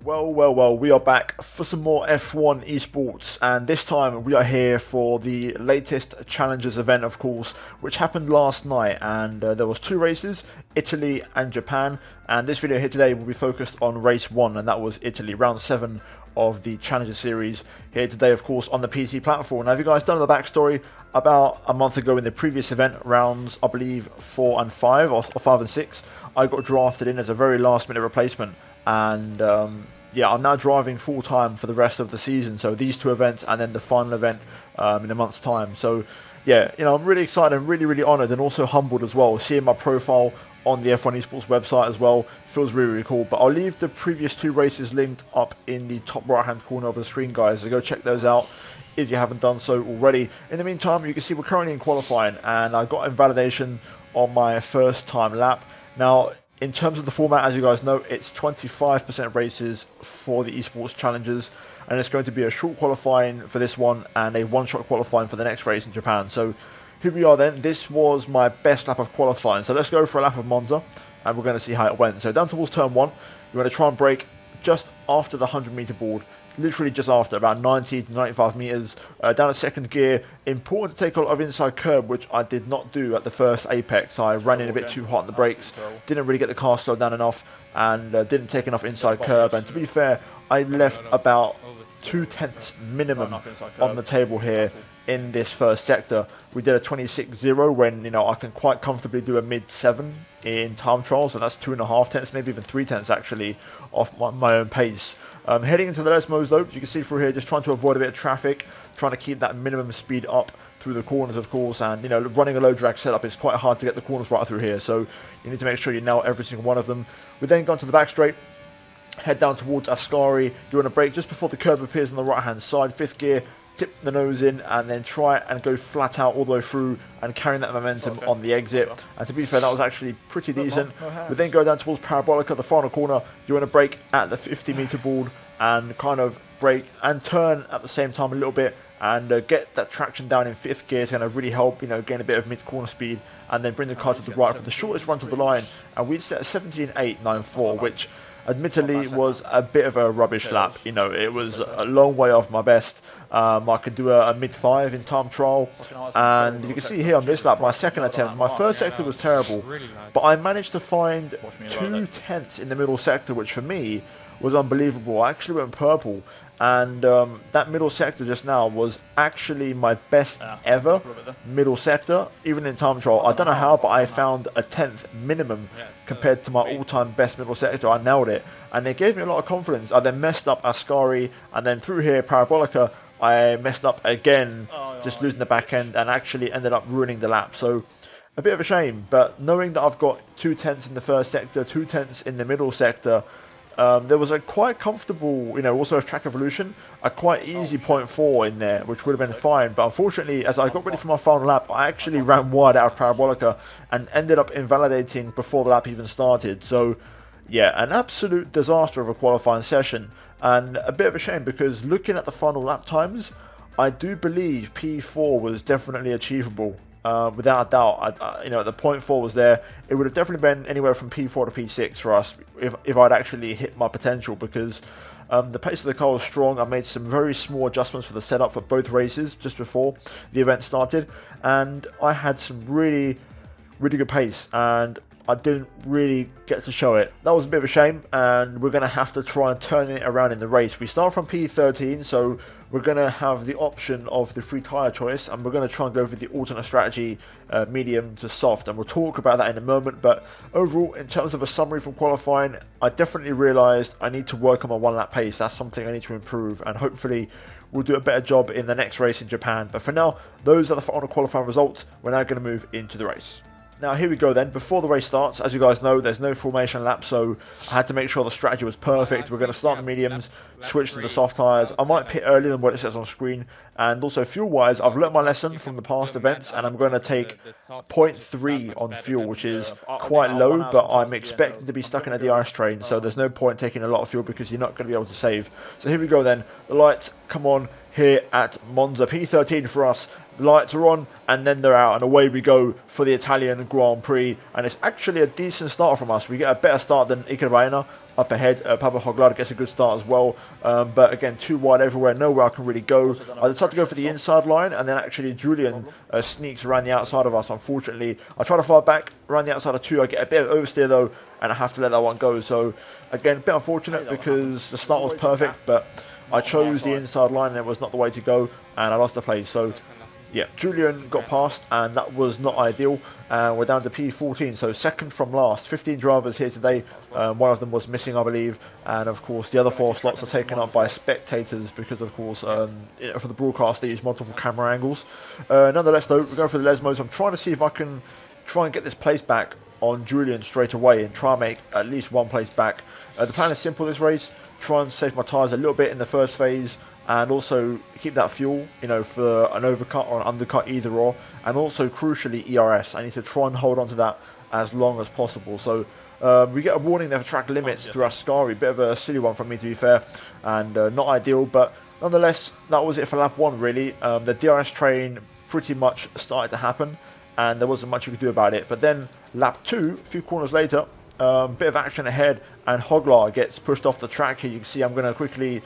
Well, we are back for some more F1 Esports, and this time we are here for the latest Challengers event, of course, which happened last night, and there was two races, Italy and Japan, and this video here today will be focused on race 1, and that was Italy, round 7 of the Challenger Series, here today, of course, on the PC platform. Now, if you guys don't know the backstory, about a month ago in the previous event, rounds, I believe, 4 and 5, or 5 and 6, I got drafted in as a very last-minute replacement, and yeah, I'm now driving full-time for the rest of the season, so these two events and then the final event in a month's time. So yeah, I'm really excited and really honoured, and also humbled as well, seeing my profile on the F1 Esports website as well. Feels really cool. But I'll leave the previous two races linked up in the top right hand corner of the screen, guys, so go check those out if you haven't done so already. In the meantime, you can see we're currently in qualifying, and I got invalidation on my first time lap. Now, in terms of the format, as you guys know, it's 25% races for the Esports Challengers, and it's going to be a short qualifying for this one and a one-shot qualifying for the next race in Japan. So here we are then. This was my best lap of qualifying. So let's go for a lap of Monza, and we're going to see how it went. So down towards turn 1, you want to try and brake just after the 100-meter board. Literally just after, about 90 to 95 meters, down a second gear. Important to take a lot of inside curb, which I did not do at the first apex. I ran in a bit too hot on the brakes, didn't really get the car slowed down enough, and didn't take enough inside curb. And to be fair, I left about 2/10 minimum on the table here in this first sector. We did a 26.0 when, I can quite comfortably do a mid-7 in time trials, and that's 2.5 tenths, maybe even 3 tenths actually, off my own pace. Heading into the Lesmos though, you can see through here, just trying to avoid a bit of traffic, trying to keep that minimum speed up through the corners, of course, and running a low drag setup is quite hard to get the corners right through here, so you need to make sure you nail every single one of them. We then go to the back straight, head down towards Ascari. You want to brake just before the curb appears on the right hand side, 5th gear, tip the nose in, and then try and go flat out all the way through and carrying that momentum on the exit. And to be fair, that was actually pretty decent. We then go down towards Parabolica, the final corner. You want to brake at the 50-meter board and kind of brake and turn at the same time a little bit, and get that traction down in 5th gear. It's going to really help, gain a bit of mid-corner speed, and then bring the car to the right for the shortest run to the line. And we set a 17.894, which admittedly was a bit of a rubbish lap. It was a long way off my best. I could do a mid-5 in time trial, and you can see here on this lap, my second attempt, my first sector was terrible, but I managed to find 2/10 in the middle sector, which for me was unbelievable. I actually went purple, and that middle sector just now was actually my best ever middle sector, even in time trial. I don't know how, but I found a 10th minimum compared to my all-time best middle sector. I nailed it, and it gave me a lot of confidence. I then messed up Ascari, and then through here, Parabolica, I messed up again, just losing the back end, and actually ended up ruining the lap. So a bit of a shame, but knowing that I've got 2/10 in the first sector, 2/10 in the middle sector, there was a quite comfortable, also a track evolution, a quite easy 0.4 in there, which would have been fine. But unfortunately, as I got ready for my final lap, I actually ran wide out of Parabolica and ended up invalidating before the lap even started. So yeah, an absolute disaster of a qualifying session, and a bit of a shame, because looking at the final lap times, I do believe P4 was definitely achievable. Without a doubt, the 0.4 was there. It would have definitely been anywhere from P4 to P6 for us if I'd actually hit my potential, because the pace of the car was strong. I made some very small adjustments for the setup for both races just before the event started, and I had some really good pace, and I didn't really get to show it. That was a bit of a shame, and we're going to have to try and turn it around in the race. We start from P13, so we're going to have the option of the free tyre choice, and we're going to try and go for the alternate strategy, medium to soft, and we'll talk about that in a moment. But overall, in terms of a summary from qualifying, I definitely realised I need to work on my one-lap pace. That's something I need to improve, and hopefully we'll do a better job in the next race in Japan. But for now, those are the final qualifying results. We're now going to move into the race. Now here we go then. Before the race starts, as you guys know, there's no formation lap, so I had to make sure the strategy was perfect. We're going to start the mediums, switch to the soft tyres. I might pit earlier than what it says on screen, and also fuel-wise, I've learnt my lesson from the past events, and I'm going to take 0.3 on fuel, which is quite low, but I'm expecting to be stuck in a DRS train, so there's no point taking a lot of fuel because you're not going to be able to save. So here we go then. The lights come on here at Monza. P13 for us. The lights are on and then they're out, and away we go for the Italian Grand Prix. And it's actually a decent start from us. We get a better start than Ike Baena, up ahead. Pablo Hoglar gets a good start as well, but again, too wide everywhere, nowhere I can really go. I decided to go for the inside line, and then actually Julian sneaks around the outside of us. Unfortunately, I try to fire back around the outside of 2. I get a bit of oversteer though, and I have to let that one go. So again, a bit unfortunate because the start was perfect, but I chose the inside line and it was not the way to go, and I lost the place. So yeah, Julian got past, and that was not ideal. We're down to P14, so second from last. 15 drivers here today. One of them was missing, I believe. And of course, the other 4 slots are taken up by spectators because, of course, for the broadcast, they use multiple camera angles. Nonetheless, though, we're going for the Lesmos. I'm trying to see if I can try and get this place back on Julian straight away and try and make at least 1 place back. The plan is simple this race. Try and save my tyres a little bit in the first phase, and also keep that fuel, for an overcut or an undercut, either or. And also, crucially, ERS. I need to try and hold on to that as long as possible. So we get a warning there for track limits through Ascari. Bit of a silly one from me, to be fair, and not ideal. But nonetheless, that was it for lap 1, really. The DRS train pretty much started to happen, and there wasn't much you could do about it. But then lap 2, a few corners later, bit of action ahead, and Hoglar gets pushed off the track here. You can see I'm going to quickly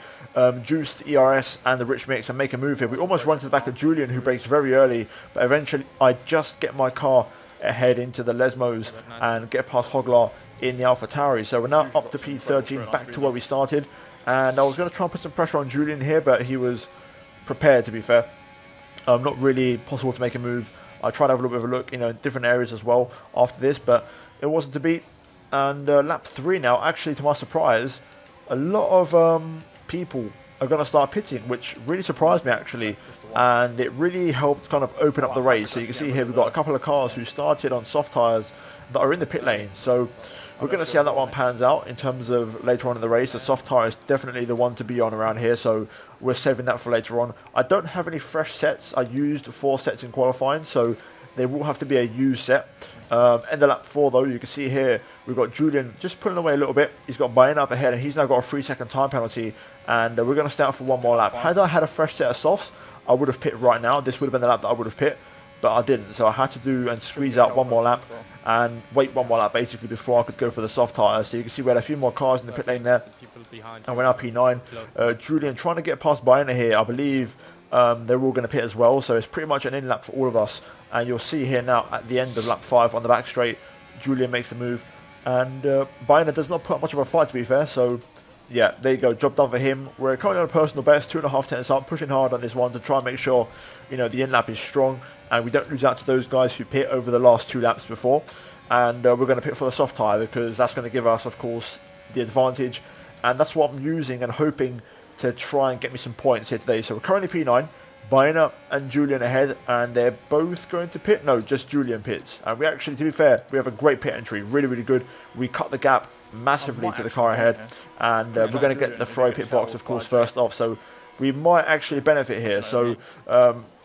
juice the ERS and the rich mix and make a move here. We almost run to the back of Julian, who brakes very early, but eventually I just get my car ahead into the Lesmos and get past Hoglar in the AlphaTauri. So we're now up to P13, back to where we started, and I was going to try and put some pressure on Julian here, but he was prepared, to be fair. Not really possible to make a move. I tried to have a little bit of a look, in different areas as well after this, but it wasn't to beat. And lap 3 now, actually, to my surprise, a lot of people are going to start pitting, which really surprised me, actually, and it really helped kind of open up the race. So you can see here we've got a couple of cars who started on soft tyres that are in the pit lane. So we're going to see how that one pans out in terms of later on in the race. The soft tyre is definitely the one to be on around here, so we're saving that for later on. I don't have any fresh sets. I used 4 sets in qualifying, so they will have to be a used set. End of lap 4, though, you can see here we've got Julian just pulling away a little bit. He's got Baena up ahead, and he's now got a 3-second time penalty, and we're going to stay out for 1 more lap. Had I had a fresh set of softs, I would have pit right now. This would have been the lap that I would have pit, but I didn't. So I had to do and squeeze out 1 more lap and wait 1 more lap, basically, before I could go for the soft tyres. So you can see we had a few more cars in the pit lane there, and we're now P9. Julian trying to get past Baena here. I believe they're all going to pit as well, so it's pretty much an in lap for all of us. And you'll see here now at the end of lap 5 on the back straight, Julian makes the move, and Baena does not put up much of a fight, to be fair. So yeah, there you go, job done for him. We're currently on a personal best, 2.5 tenths up, pushing hard on this one to try and make sure the in lap is strong and we don't lose out to those guys who pit over the last 2 laps before. And we're going to pit for the soft tyre because that's going to give us, of course, the advantage, and that's what I'm using and hoping to try and get me some points here today. So we're currently P9, Baena and Julian ahead, and they're both going to pit. No, just Julian pits. And we actually, to be fair, we have a great pit entry, really, really good. We cut the gap massively to the car ahead, and we're going to get the throw pit box, of course, first off. So we might actually benefit here. So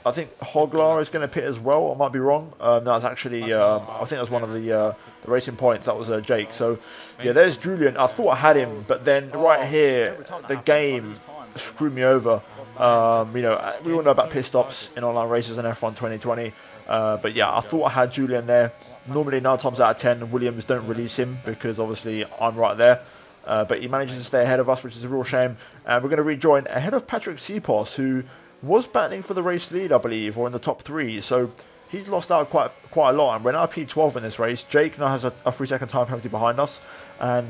I think Hoglar is going to pit as well. I might be wrong. No, it's actually, I think that was one of the racing points. That was Jake. So yeah, there's Julian. I thought I had him, but then right here, the game screwed me over. We all know about pit stops in online races in F1 2020. But yeah, I thought I had Julian there. Normally 9 times out of 10, Williams don't release him because obviously I'm right there. But he manages to stay ahead of us, which is a real shame. And we're going to rejoin ahead of Patrick Sipos, who was battling for the race lead, I believe, or in the top 3. So he's lost out quite a lot. And we're now P12 in this race. Jake now has a 3-second time penalty behind us. And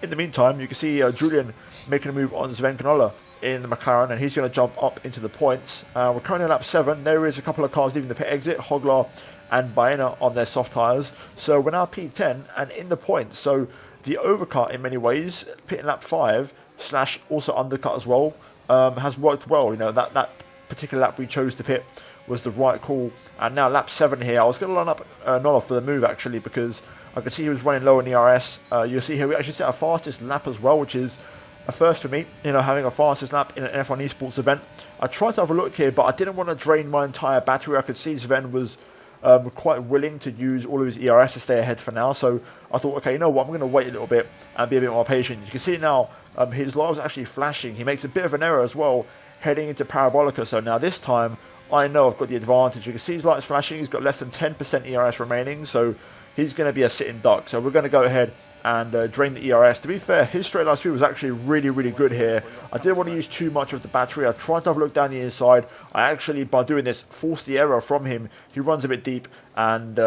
in the meantime, you can see Julian making a move on Sven Canola in the McLaren, and he's going to jump up into the points. We're currently on lap 7. There is a couple of cars leaving the pit exit, Hoglar and Baena on their soft tyres. So we're now P10 and in the points. So the overcut, in many ways, pit in lap 5 / also undercut as well, has worked well. That particular lap we chose to pit was the right call. And now lap 7 here, I was going to line up Nola for the move, actually, because I could see he was running low in the ERS. You'll see here we actually set our fastest lap as well, which is a first for me, having a fastest lap in an F1 Esports event. I tried to have a look here, but I didn't want to drain my entire battery. I could see Sven was quite willing to use all of his ERS to stay ahead for now. So I thought, okay, you know what, I'm going to wait a little bit and be a bit more patient. You can see now his light was actually flashing. He makes a bit of an error as well, heading into Parabolica. So now this time, I know I've got the advantage. You can see his lights flashing. He's got less than 10% ERS remaining, so he's going to be a sitting duck. So we're going to go ahead and drain the ERS. To be fair, his straight line speed was actually really good here. I didn't want to use too much of the battery. I tried to have a look down the inside. I actually, by doing this, forced the error from him. He runs a bit deep, and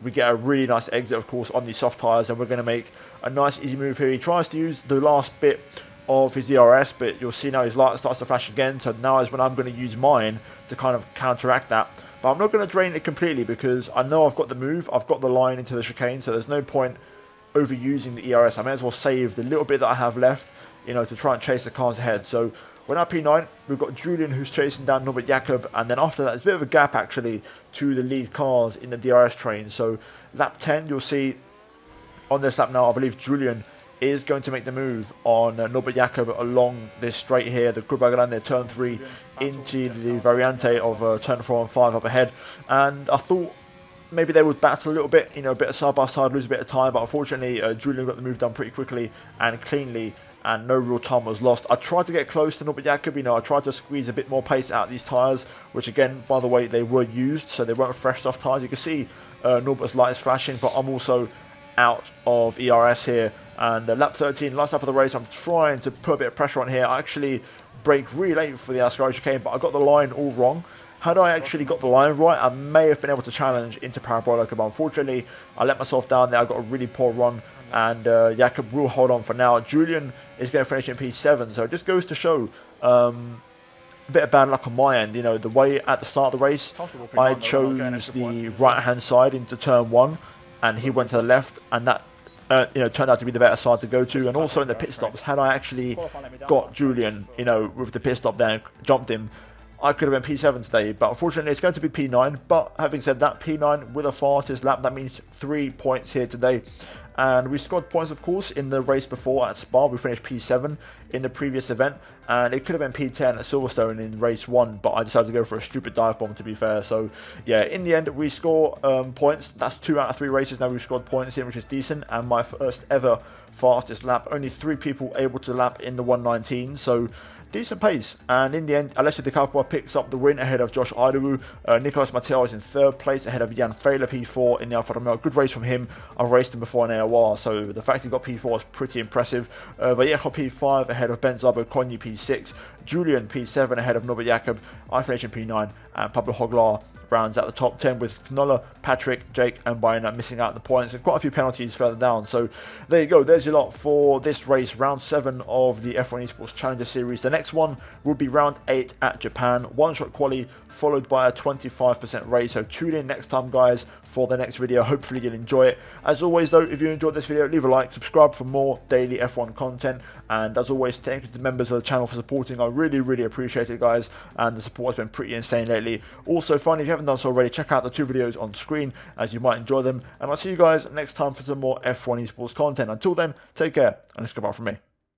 we get a really nice exit, of course, on these soft tyres, and we're going to make a nice easy move here. He tries to use the last bit of his ERS, but you'll see now his light starts to flash again, so now is when I'm going to use mine to kind of counteract that. But I'm not going to drain it completely because I know I've got the move, I've got the line into the chicane, so there's no point overusing the ERS. I may as well save the little bit that I have left, you know, to try and chase the cars ahead. So we're now P9, we've got Julian who's chasing down Norbert Jakob, and then after that there's a bit of a gap actually to the lead cars in the DRS train. So lap 10, you'll see on this lap now, I believe Julian is going to make the move on Norbert Jakob along this straight here, the Kurbagalande turn 3 into the Variante of turn 4 and 5 up ahead. And I thought maybe they would battle a little bit, you know, a bit of side by side, lose a bit of time, but unfortunately Julian got the move done pretty quickly and cleanly, and no real time was lost. I tried to get close to Norbert Jakob, you know, I tried to squeeze a bit more pace out of these tyres, which again, by the way, they were used, so they weren't fresh soft tyres. You can see Norbert's light is flashing, but I'm also out of ERS here. And lap 13, last lap of the race, I'm trying to put a bit of pressure on here. I actually brake really late for the Ascari chicane, but I got the line all wrong. Had I actually got the line right, I may have been able to challenge into Parabolica, but unfortunately, I let myself down there. I got a really poor run, and Jakob will hold on for now. Julian is going to finish in P7, so it just goes to show a bit of bad luck on my end. You know, the way at the start of the race, I chose the right-hand side into turn 1, and he went to the left, and that you know, turned out to be the better side to go to. And also in the pit stops, had I actually got Julian, you know, with the pit stop there and jumped him, I could have been P7 today, but unfortunately it's going to be P9. But having said that, P9 with a fastest lap, that means 3 points here today. And we scored points, of course, in the race before at Spa. We finished P7 in the previous event, and it could have been P10 at Silverstone in race 1, but I decided to go for a stupid dive bomb, to be fair. So yeah, in the end we score points. That's 2 out of 3 races now we've scored points in, which is decent, and my first ever fastest lap. Only 3 people able to lap in the 119, so decent pace. And in the end, Alessio Di Capua picks up the win ahead of Josh Idawu. Nicolas Matteo is in 3rd place ahead of Jan Feiler, P4 in the Alfa Romeo. Good race from him. I've raced him before in AOR, so the fact he got P4 is pretty impressive. Vallejo P5 ahead of Ben Zabo, Konyi P6, Julian P7 ahead of Norbert Jakob. I finish in P9, and Pablo Hoglar rounds out the top 10 with Knoller, Patrick, Jake and Byron missing out the points, and quite a few penalties further down. So there you go, there's your lot for this race, round 7 of the F1 Esports Challenger Series. The next one will be round 8 at Japan, one-shot quali followed by a 25% race. So tune in next time, guys, for the next video. Hopefully you'll enjoy it. As always though, if you enjoyed this video, leave a like, subscribe for more daily F1 content, and as always, thank you to the members of the channel for supporting. I really appreciate it, guys, and the support has been pretty insane lately. Also, finally, if you haven't done so already, check out the 2 videos on screen, as you might enjoy them, and I'll see you guys next time for some more F1 Esports content. Until then, take care, and it's goodbye from me.